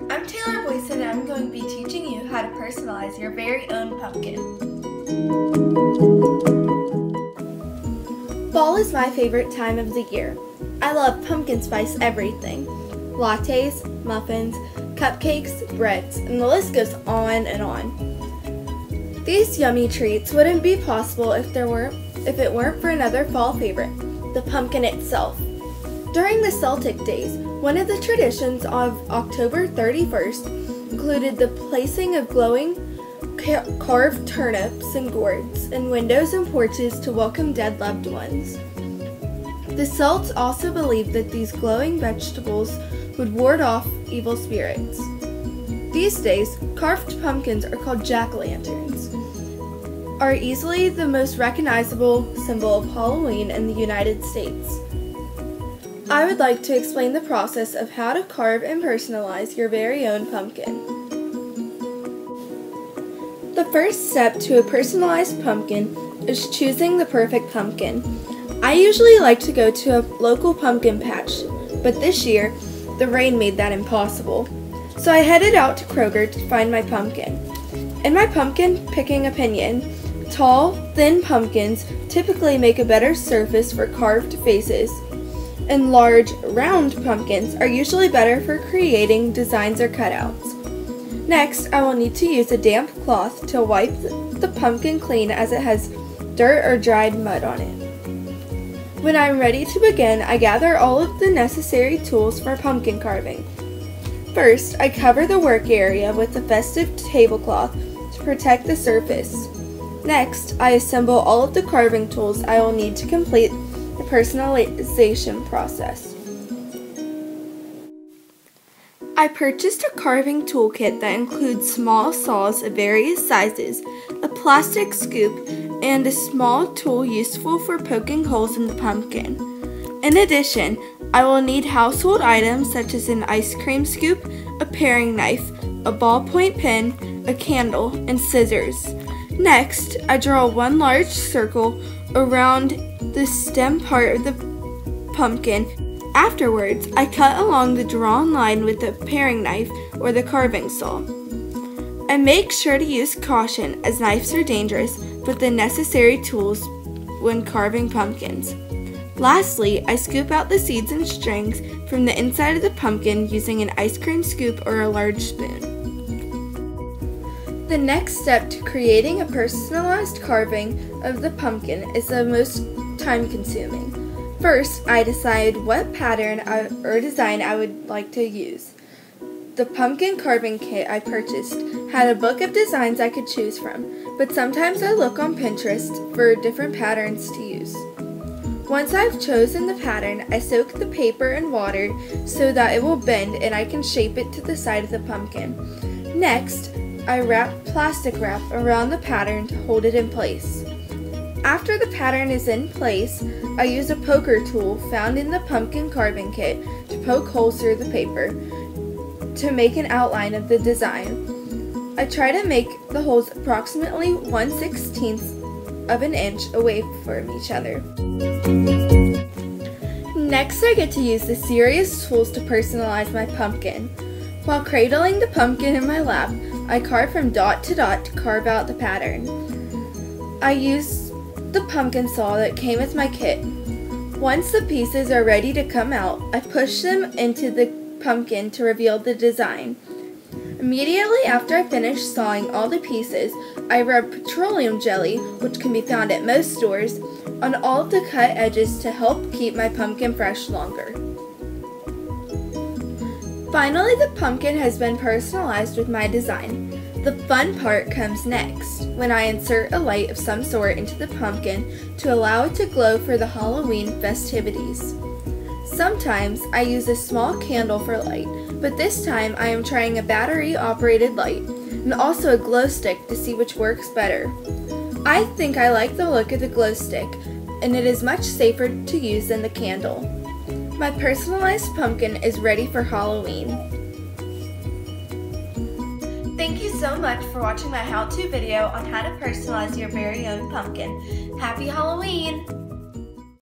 I'm Taylor Boyson and I'm going to be teaching you how to personalize your very own pumpkin. Fall is my favorite time of the year. I love pumpkin spice everything. Lattes, muffins, cupcakes, breads, and the list goes on and on. These yummy treats wouldn't be possible if it weren't for another fall favorite, the pumpkin itself. During the Celtic days, one of the traditions of October 31st included the placing of glowing carved turnips and gourds in windows and porches to welcome dead loved ones. The Celts also believed that these glowing vegetables would ward off evil spirits. These days, carved pumpkins are called jack-o'-lanterns, are easily the most recognizable symbol of Halloween in the United States. I would like to explain the process of how to carve and personalize your very own pumpkin. The first step to a personalized pumpkin is choosing the perfect pumpkin. I usually like to go to a local pumpkin patch, but this year, the rain made that impossible. So I headed out to Kroger to find my pumpkin. In my pumpkin picking opinion, tall, thin pumpkins typically make a better surface for carved faces, and large, round pumpkins are usually better for creating designs or cutouts. Next, I will need to use a damp cloth to wipe the pumpkin clean as it has dirt or dried mud on it. When I'm ready to begin, I gather all of the necessary tools for pumpkin carving. First, I cover the work area with a festive tablecloth to protect the surface. Next, I assemble all of the carving tools I will need to complete the personalization process. I purchased a carving toolkit that includes small saws of various sizes, a plastic scoop, and a small tool useful for poking holes in the pumpkin. In addition, I will need household items such as an ice cream scoop, a paring knife, a ballpoint pen, a candle, and scissors. Next, I draw one large circle around the stem part of the pumpkin. Afterwards, I cut along the drawn line with the paring knife or the carving saw. I make sure to use caution as knives are dangerous with the necessary tools when carving pumpkins. Lastly, I scoop out the seeds and strings from the inside of the pumpkin using an ice cream scoop or a large spoon. The next step to creating a personalized carving of the pumpkin is the most time-consuming. First, I decide what pattern or design I would like to use. The pumpkin carving kit I purchased had a book of designs I could choose from, but sometimes I look on Pinterest for different patterns to use. Once I've chosen the pattern, I soak the paper in water so that it will bend and I can shape it to the side of the pumpkin. Next, I wrap plastic wrap around the pattern to hold it in place. After the pattern is in place, I use a poker tool found in the pumpkin carving kit to poke holes through the paper to make an outline of the design. I try to make the holes approximately 1/16 of an inch away from each other. Next, I get to use the serious tools to personalize my pumpkin. While cradling the pumpkin in my lap, I carve from dot to dot to carve out the pattern. I use the pumpkin saw that came with my kit. Once the pieces are ready to come out, I push them into the pumpkin to reveal the design. Immediately after I finish sawing all the pieces, I rub petroleum jelly, which can be found at most stores, on all of the cut edges to help keep my pumpkin fresh longer. Finally, the pumpkin has been personalized with my design. The fun part comes next, when I insert a light of some sort into the pumpkin to allow it to glow for the Halloween festivities. Sometimes I use a small candle for light, but this time I am trying a battery-operated light, and also a glow stick to see which works better. I think I like the look of the glow stick, and it is much safer to use than the candle. My personalized pumpkin is ready for Halloween. Thank you so much for watching my how-to video on how to personalize your very own pumpkin. Happy Halloween!